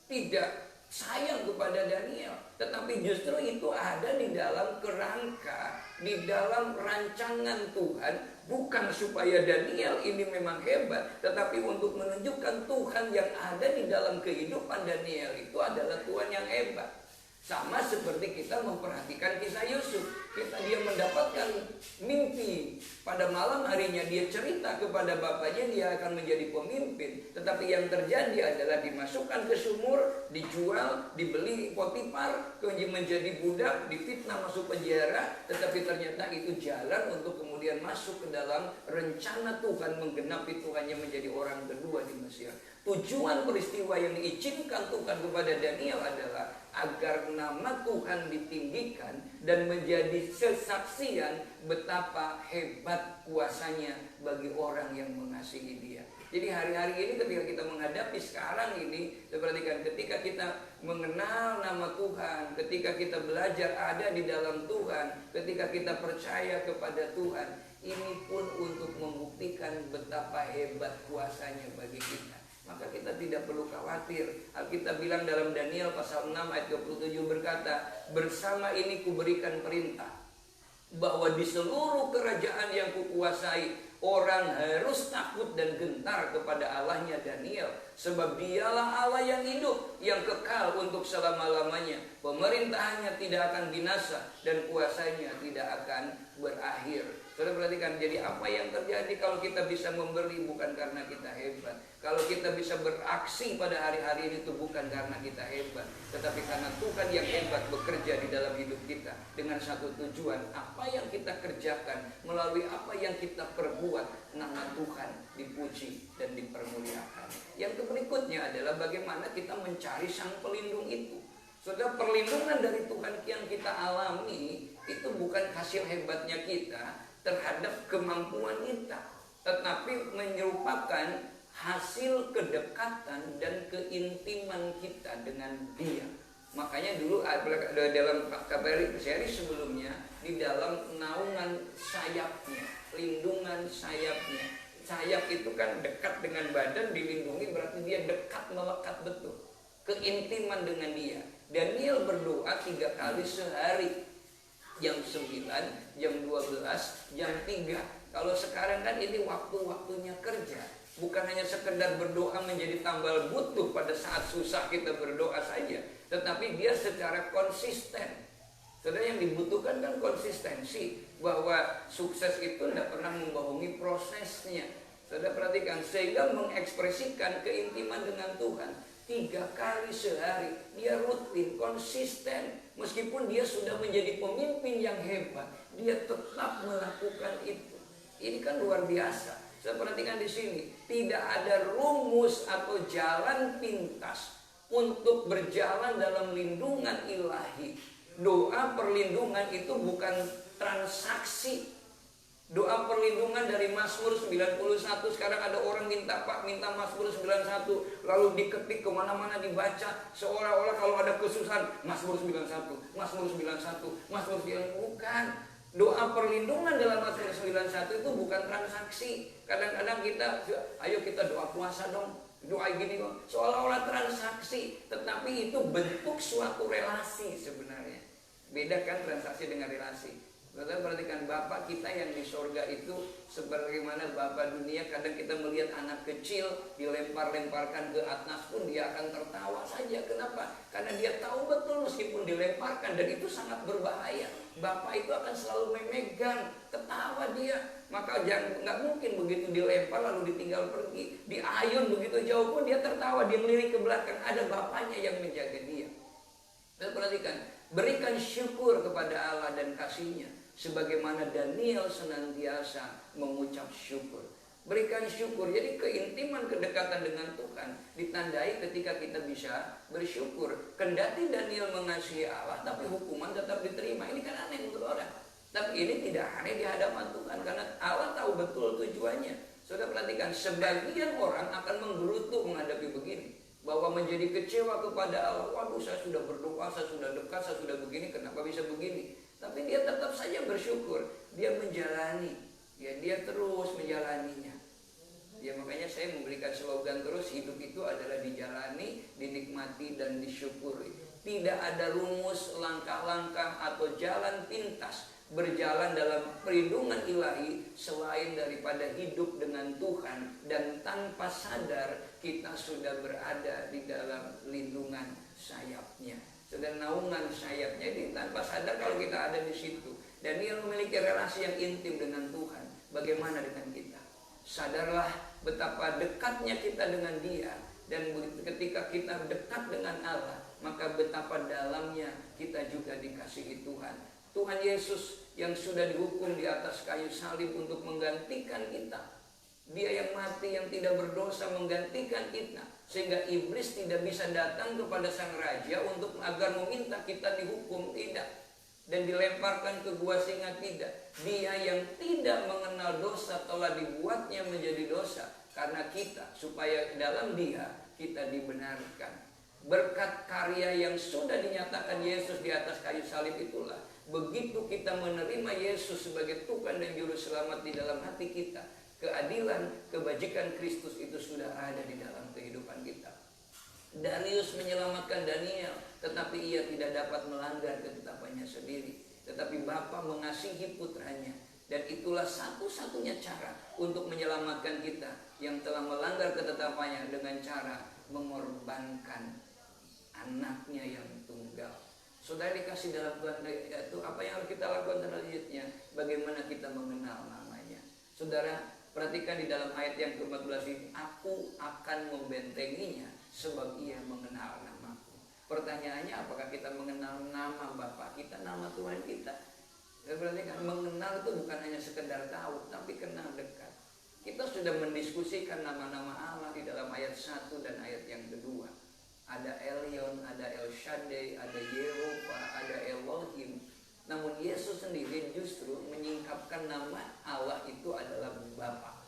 tidak sayang kepada Daniel, tetapi justru itu ada di dalam kerangka, di dalam rancangan Tuhan, bukan supaya Daniel ini memang hebat, tetapi untuk menunjukkan Tuhan yang ada di dalam kehidupan Daniel itu adalah Tuhan yang hebat. Sama seperti kita memperhatikan kisah Yusuf. Dia mendapatkan mimpi. Pada malam harinya dia cerita kepada bapaknya dia akan menjadi pemimpin. Tetapi yang terjadi adalah dimasukkan ke sumur, dijual, dibeli Potifar, kemudian menjadi budak, difitnah masuk penjara. Tetapi ternyata itu jalan untuk kemudian masuk ke dalam rencana Tuhan, menggenapi Tuhannya menjadi orang kedua di Mesir. Tujuan peristiwa yang diizinkan Tuhan kepada Daniel adalah agar nama Tuhan ditinggikan dan menjadi kesaksian betapa hebat kuasanya bagi orang yang mengasihi dia. Jadi hari-hari ini ketika kita menghadapi sekarang ini, perhatikan, ketika kita mengenal nama Tuhan, ketika kita belajar ada di dalam Tuhan, ketika kita percaya kepada Tuhan, ini pun untuk membuktikan betapa hebat kuasanya bagi kita. Maka kita tidak perlu khawatir. Alkitab bilang dalam Daniel pasal 6 ayat 27 berkata, bersama ini kuberikan perintah bahwa di seluruh kerajaan yang kukuasai, orang harus takut dan gentar kepada Allahnya Daniel, sebab dialah Allah yang hidup, yang kekal untuk selama-lamanya. Pemerintahannya tidak akan binasa dan kuasanya tidak akan berakhir. Saudara perhatikan, jadi apa yang terjadi kalau kita bisa memberi bukan karena kita hebat. Kalau kita bisa beraksi pada hari-hari ini itu bukan karena kita hebat, tetapi karena Tuhan yang hebat bekerja di dalam hidup kita dengan satu tujuan. Apa yang kita kerjakan, melalui apa yang kita perbuat, nama Tuhan dipuji dan dipermuliakan. Yang berikutnya adalah bagaimana kita mencari sang pelindung itu. Saudara, perlindungan dari Tuhan yang kita alami itu bukan hasil hebatnya kita terhadap kemampuan kita, tetapi menyerupakan hasil kedekatan dan keintiman kita dengan Dia. Makanya dulu dalam KPR seri sebelumnya, di dalam naungan sayapnya, lindungan sayapnya. Sayap itu kan dekat dengan badan, dilindungi berarti dia dekat, melekat betul. Keintiman dengan Dia. Daniel berdoa 3 kali sehari. Jam 9, jam 12, jam 3. Kalau sekarang kan ini waktu-waktunya kerja. Bukan hanya sekedar berdoa menjadi tambal butuh pada saat susah kita berdoa saja, tetapi dia secara konsisten. Saudara, yang dibutuhkan kan konsistensi, bahwa sukses itu tidak pernah membohongi prosesnya. Saudara perhatikan, sehingga mengekspresikan keintiman dengan Tuhan 3 kali sehari. Dia rutin, konsisten. Meskipun dia sudah menjadi pemimpin yang hebat, dia tetap melakukan itu. Ini kan luar biasa. Saya perhatikan di sini, tidak ada rumus atau jalan pintas untuk berjalan dalam lindungan ilahi. Doa perlindungan itu bukan transaksi. Doa perlindungan dari Mazmur 91, sekarang ada orang minta Mazmur 91, lalu diketik kemana-mana dibaca, seolah-olah kalau ada kesusahan, Mazmur 91, Mazmur 91, Mazmur 91, bukan. Doa perlindungan dalam Mazmur 91 itu bukan transaksi. Kadang-kadang kita, ayo kita doa puasa dong, doa gini dong, seolah-olah transaksi, tetapi itu bentuk suatu relasi sebenarnya. Beda kan transaksi dengan relasi. Kita perhatikan Bapak kita yang di sorga itu sebagaimana Bapak dunia. Kadang kita melihat anak kecil dilempar-lemparkan ke atas pun dia akan tertawa saja. Kenapa? Karena dia tahu betul meskipun dilemparkan, dan itu sangat berbahaya. Bapak itu akan selalu memegang, ketawa dia. Maka nggak mungkin begitu dilempar lalu ditinggal pergi. Diayun begitu jauh pun dia tertawa, dia melirik ke belakang. Ada Bapaknya yang menjaga dia. Dan perhatikan, berikan syukur kepada Allah dan kasih-Nya. Sebagaimana Daniel senantiasa mengucap syukur. Berikan syukur. Jadi keintiman, kedekatan dengan Tuhan ditandai ketika kita bisa bersyukur. Kendati Daniel mengasihi Allah, tapi hukuman tetap diterima. Ini kan aneh untuk orang. Tapi ini tidak aneh di hadapan Tuhan, karena Allah tahu betul tujuannya. Saudara perhatikan, sebagian orang akan menggerutu menghadapi begini, bahwa menjadi kecewa kepada Allah. Waduh, saya sudah berdoa, saya sudah dekat, saya sudah begini, kenapa bisa begini? Tapi dia tetap saja bersyukur. Dia menjalani, ya, dia terus menjalaninya. Ya, makanya saya memberikan slogan terus, hidup itu adalah dijalani, dinikmati, dan disyukuri. Tidak ada rumus, langkah-langkah, atau jalan pintas berjalan dalam perlindungan ilahi selain daripada hidup dengan Tuhan, dan tanpa sadar kita sudah berada di dalam lindungan sayap-Nya. Sudah naungan sayapnya ini tanpa sadar kalau kita ada di situ. Daniel memiliki relasi yang intim dengan Tuhan. Bagaimana dengan kita? Sadarlah betapa dekatnya kita dengan Dia, dan ketika kita dekat dengan Allah, maka betapa dalamnya kita juga dikasihi Tuhan. Tuhan Yesus yang sudah dihukum di atas kayu salib untuk menggantikan kita. Dia yang mati, yang tidak berdosa, menggantikan kita, sehingga iblis tidak bisa datang kepada sang raja untuk agar meminta kita dihukum, tidak, dan dilemparkan ke gua singa, tidak. Dia yang tidak mengenal dosa telah dibuatnya menjadi dosa karena kita, supaya dalam Dia kita dibenarkan. Berkat karya yang sudah dinyatakan Yesus di atas kayu salib itulah, begitu kita menerima Yesus sebagai Tuhan dan Juru Selamat di dalam hati kita, keadilan, kebajikan Kristus itu sudah ada di dalam kehidupan kita. Darius menyelamatkan Daniel, tetapi ia tidak dapat melanggar ketetapannya sendiri. Tetapi Bapa mengasihi putranya, dan itulah satu-satunya cara untuk menyelamatkan kita yang telah melanggar ketetapannya, dengan cara mengorbankan anaknya yang tunggal. Saudara dikasih dalam Tuhan, itu apa yang harus kita lakukan selanjutnya? Bagaimana kita mengenal namanya? Saudara, perhatikan di dalam ayat yang ke-14 ini, aku akan membentenginya sebab ia mengenal namaku. Pertanyaannya, apakah kita mengenal nama Bapa kita, nama Tuhan kita? Perhatikan, mengenal itu bukan hanya sekedar tahu, tapi kenal dekat. Kita sudah mendiskusikan nama-nama Allah di dalam ayat 1 dan ayat yang kedua. Ada Elyon, ada El Shaddai, ada Yehovah, ada Elohim. Namun Yesus sendiri justru menyingkapkan nama Allah itu adalah Bapa.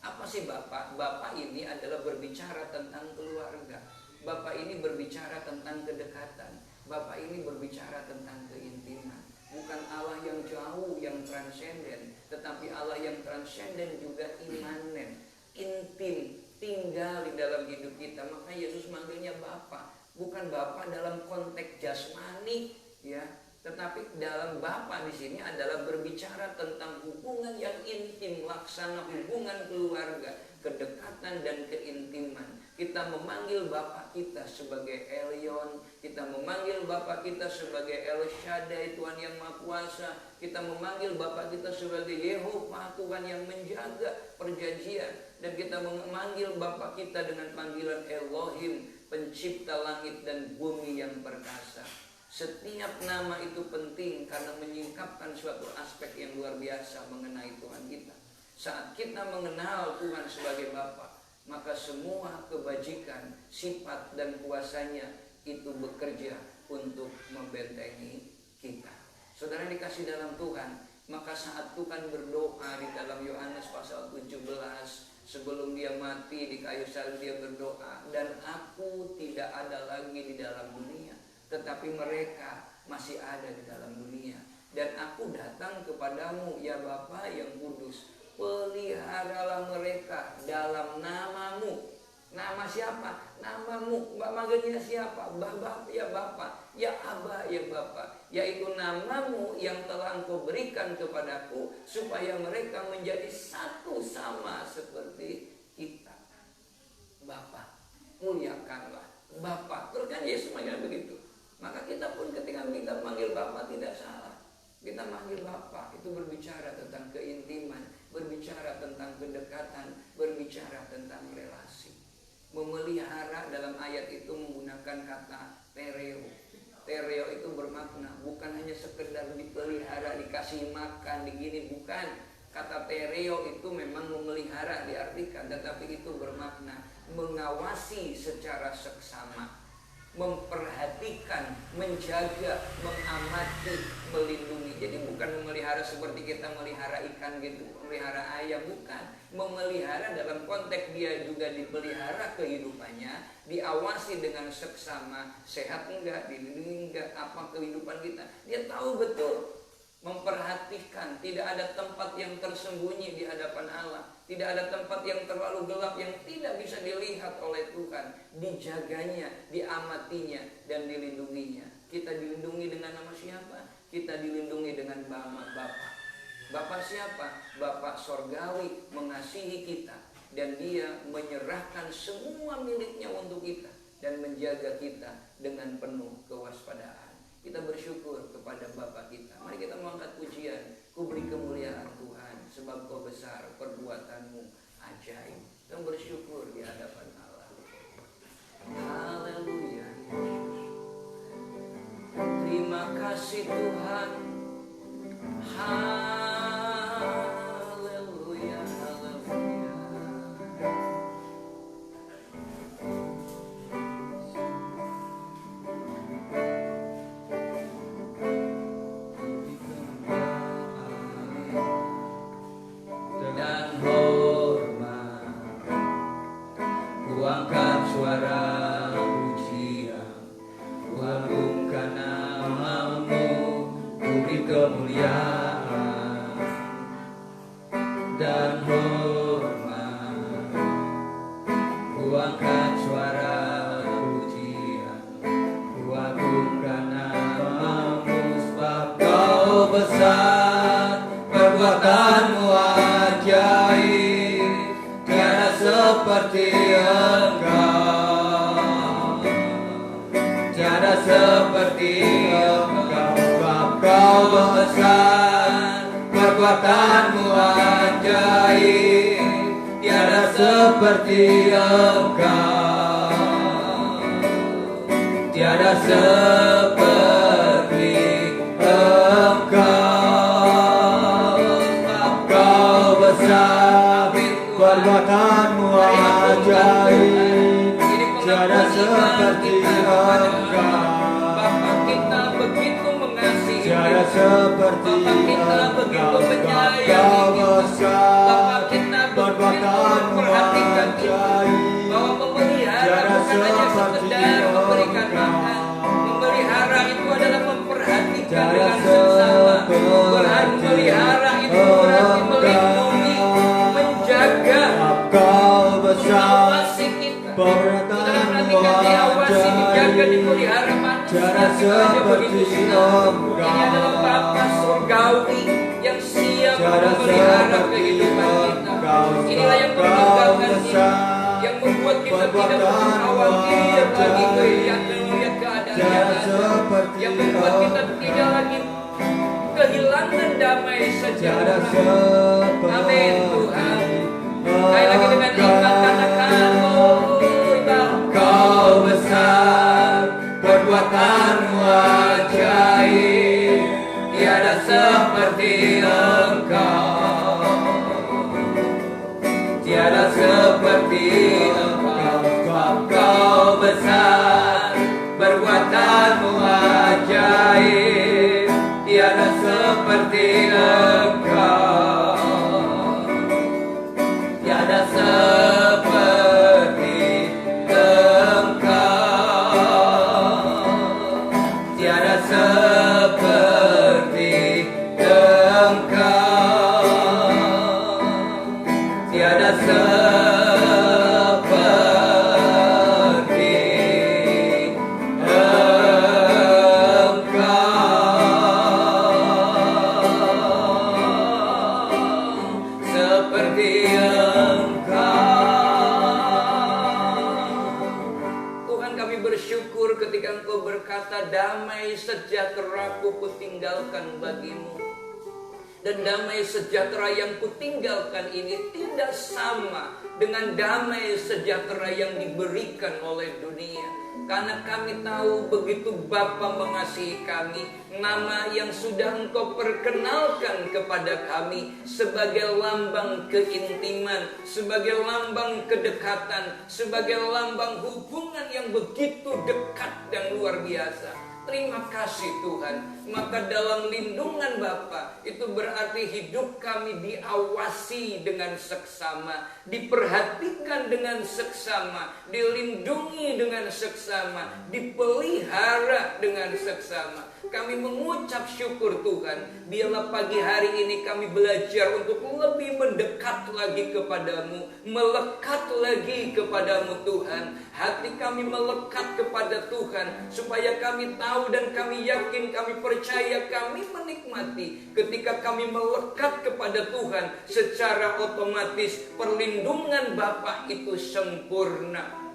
Apa sih Bapa? Bapa ini adalah berbicara tentang keluarga. Bapa ini berbicara tentang kedekatan. Bapa ini berbicara tentang keintiman. Bukan Allah yang jauh, yang transenden, tetapi Allah yang transenden juga imanen, intim, tinggal di dalam hidup kita. Maka Yesus manggilnya Bapa, bukan Bapa dalam konteks jasmani, ya, tetapi dalam Bapa di sini adalah berbicara tentang hubungan yang intim, laksana hubungan keluarga, kedekatan dan keintiman. Kita memanggil Bapa kita sebagai Elyon, kita memanggil Bapa kita sebagai El Shaddai, Tuhan yang Maha Kuasa. Kita memanggil Bapa kita sebagai Yehovah, Tuhan yang menjaga perjanjian. Dan kita memanggil Bapa kita dengan panggilan Elohim, pencipta langit dan bumi yang perkasa. Setiap nama itu penting karena menyingkapkan suatu aspek yang luar biasa mengenai Tuhan kita. Saat kita mengenal Tuhan sebagai Bapa, maka semua kebajikan, sifat dan kuasanya itu bekerja untuk membentengi kita. Saudara dikasih dalam Tuhan, maka saat Tuhan berdoa di dalam Yohanes pasal 17, sebelum dia mati di kayu salib dia berdoa, dan aku tidak ada lagi di dalam dunia, tetapi mereka masih ada di dalam dunia. Dan aku datang kepadamu ya Bapa yang kudus, peliharalah mereka dalam namamu. Nama siapa? Namamu. Manggilnya siapa? Bapa ya Bapa, ya Aba ya Bapa, yaitu namamu yang telah Engkau berikan kepadaku, supaya mereka menjadi satu sama seperti kita. Bapa, muliakanlah Bapa. Terus kan Yesus manggil begitu. Maka kita pun ketika kita manggil Bapa tidak salah. Kita manggil Bapa itu berbicara tentang keintiman, berbicara tentang kedekatan, berbicara tentang relasi. Memelihara dalam ayat itu menggunakan kata tereo. Tereo itu bermakna bukan hanya sekedar dipelihara, dikasih makan, digini, bukan. Kata tereo itu memang memelihara diartikan, tetapi itu bermakna mengawasi secara seksama, memperhatikan, menjaga, mengamati, melindungi. Jadi bukan memelihara seperti kita melihara ikan gitu, memelihara ayam, bukan. Memelihara dalam konteks dia juga dipelihara kehidupannya, diawasi dengan seksama, sehat enggak, dilindungi enggak, apa kehidupan kita. Dia tahu betul, memperhatikan, tidak ada tempat yang tersembunyi di hadapan Allah. Tidak ada tempat yang terlalu gelap yang tidak bisa dilihat oleh Tuhan. Dijaganya, diamatinya, dan dilindunginya. Kita dilindungi dengan nama siapa? Kita dilindungi dengan nama Bapa. Bapa siapa? Bapa sorgawi mengasihi kita. Dan dia menyerahkan semua miliknya untuk kita. Dan menjaga kita dengan penuh kewaspadaan. Kita bersyukur kepada Bapa kita. Mari kita mengangkat pujian. Ku beri kemuliaan Tuhan, sebab Kau besar, perbuatanmu ajaib. Kita bersyukur di hadapan Allah. Haleluya. Terima kasih Tuhan. Haleluya, haleluya. Dan hormat, ku angkat suara pujian, ku agungkan namamu, ku beri kemuliaan. Dan hormat, ku angkat suara pujian, ku agungkan namamu, sebab Kau besar, perbuatanmu ajaib, tiada seperti Engkau, tiada seperti Engkau. Sebab Kau besar, perbuatanmu ajaib, tiada seperti Engkau, tiada seperti Engkau.
Perbuatanmu ajaib, tiada seperti Engkau.
Bapa kita begitu mengasihi,
tiada seperti
Bapa kita begitu
Engkau.
menyayangi,
Kau besar,
Bapa kita begitu
perbuatanmu
memperhatikan kita,
ajaib,
bahwa memelihara
tiada
bukan hanya
seperti
sekedar memberikan
Engkau.
makan. Memelihara itu adalah memperhatikan
Tiada
dengan seksama.
seperti
Memelihara itu berarti melindungi, menjaga,
Kau besar,
mengawasi kita.
perbuatanmu
Perhatikan, diawasi, dijaga,
ajaib,
dipelihara manusia.
tiada
Kita aja
seperti
begitu senang.
Engkau.
Ini adalah Bapa surgawi yang siap
Tiada
memelihara
seperti
kehidupan kita.
Engkau.
Inilah yang
Kau
membanggakan kita,
besar,
yang membuat kita tidak
perbuatanmu
khawatir lagi
ajaib,
melihat keadaan
tiada
yang ada,
seperti
yang membuat kita tidak lagi kehilangan damai
tiada
sejahtera.
seperti
Amin Tuhan. Sekali lagi dengan iman katakan, oh Kau besar, perbuatanmu ajaib, tiada seperti Engkau, tiada seperti lain, tiada seperti Engkau, tiada seperti Engkau, tiada seperti Engkau, tiada damai sejahtera-Ku kutinggalkan bagimu. Dan damai sejahtera yang kutinggalkan ini tidak sama dengan damai sejahtera yang diberikan oleh dunia. Karena kami tahu begitu Bapa mengasihi kami, nama yang sudah Engkau perkenalkan kepada kami sebagai lambang keintiman, sebagai lambang kedekatan, sebagai lambang hubungan yang begitu dekat dan luar biasa. Terima kasih Tuhan. Maka dalam lindungan Bapa itu berarti hidup kami diawasi dengan seksama, diperhatikan dengan seksama, dilindungi dengan seksama, dipelihara dengan seksama. Kami mengucap syukur Tuhan. Biarlah pagi hari ini kami belajar untuk lebih mendekat lagi kepadamu, melekat lagi kepadamu Tuhan. Hati kami melekat kepada Tuhan, supaya kami tahu dan kami yakin, kami percaya, kami menikmati. Ketika kami melekat kepada Tuhan, secara otomatis perlindungan Bapa itu sempurna.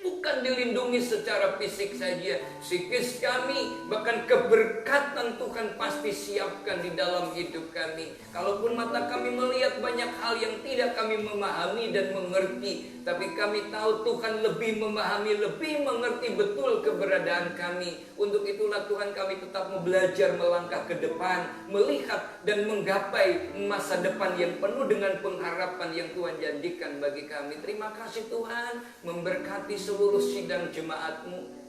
Bukan dilindungi secara fisik saja, psikis kami, bahkan keberkatan Tuhan pasti siapkan di dalam hidup kami. Kalaupun mata kami melihat banyak hal yang tidak kami memahami dan mengerti, tapi kami tahu Tuhan lebih memahami, lebih mengerti betul keberadaan kami. Untuk itulah Tuhan, kami tetap mau belajar melangkah ke depan, melihat dan menggapai masa depan yang penuh dengan pengharapan yang Tuhan janjikan bagi kami. Terima kasih Tuhan, memberkati seluruh sidang jemaat-Mu,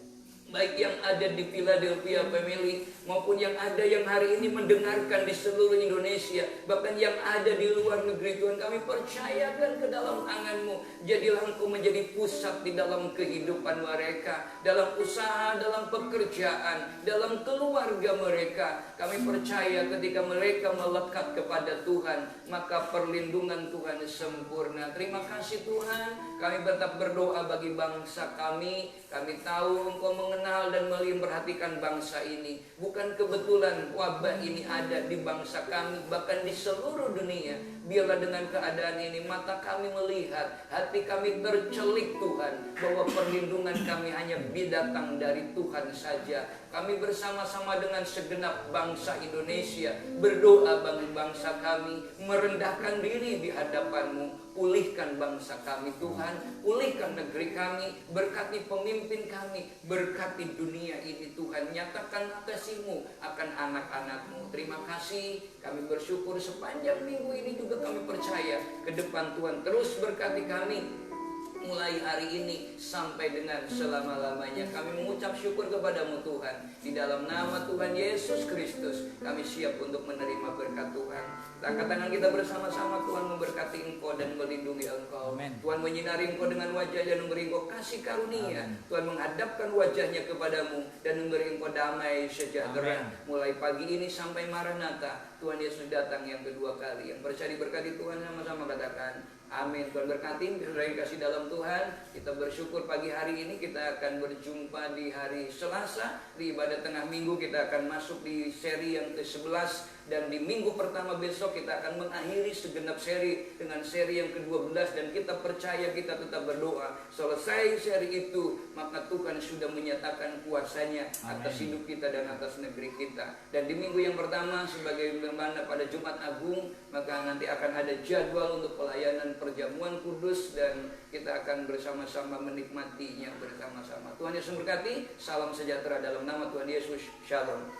baik yang ada di Philadelphia Family maupun yang ada yang hari ini mendengarkan di seluruh Indonesia, bahkan yang ada di luar negeri. Tuhan, kami percayakan ke dalam tangan-Mu. Jadilah Engkau menjadi pusat di dalam kehidupan mereka, dalam usaha, dalam pekerjaan, dalam keluarga mereka. Kami percaya ketika mereka melekat kepada Tuhan, maka perlindungan Tuhan sempurna. Terima kasih Tuhan. Kami tetap berdoa bagi bangsa kami. Kami tahu Engkau mengenal dan memperhatikan bangsa ini. Bukan kebetulan wabah ini ada di bangsa kami, bahkan di seluruh dunia. Biarlah dengan keadaan ini mata kami melihat, hati kami tercelik Tuhan, bahwa perlindungan kami hanya datang dari Tuhan saja. Kami bersama-sama dengan segenap bangsa Indonesia berdoa bagi bangsa kami, merendahkan diri di hadapan-Mu. Pulihkan bangsa kami Tuhan, pulihkan negeri kami, berkati pemimpin kami, berkati dunia ini Tuhan. Nyatakan kasih-Mu akan anak-anak-Mu. Terima kasih, kami bersyukur sepanjang minggu ini juga kami percaya ke depan Tuhan terus berkati kami. Mulai hari ini sampai dengan selama-lamanya, kami mengucap syukur kepada-Mu Tuhan. Di dalam nama Tuhan Yesus Kristus, kami siap untuk menerima berkat Tuhan. Angkat tangan kita bersama-sama. Tuhan memberkati Engkau dan melindungi Engkau. Amen. Tuhan menyinari Engkau dengan wajah dan memberi Engkau kasih karunia. Amen. Tuhan menghadapkan wajahnya kepadamu dan memberi Engkau damai sejahtera. Amen. Mulai pagi ini sampai Maranatha, Tuhan Yesus datang yang kedua kali. Yang percaya diberkati Tuhan, sama-sama katakan amin. Tuhan berkati, saudara dikasih dalam Tuhan. Kita bersyukur pagi hari ini kita akan berjumpa di hari Selasa. Di ibadah tengah minggu kita akan masuk di seri yang ke-11. Dan di minggu pertama besok kita akan mengakhiri segenap seri dengan seri yang ke-12. Dan kita percaya, kita tetap berdoa. Selesai seri itu, maka Tuhan sudah menyatakan kuasanya atas hidup kita dan atas negeri kita. Dan di minggu yang pertama, sebagaimana pada Jumat Agung, maka nanti akan ada jadwal untuk pelayanan perjamuan kudus. Dan kita akan bersama-sama menikmatinya bersama-sama. Tuhan Yesus memberkati. Salam sejahtera dalam nama Tuhan Yesus. Shalom.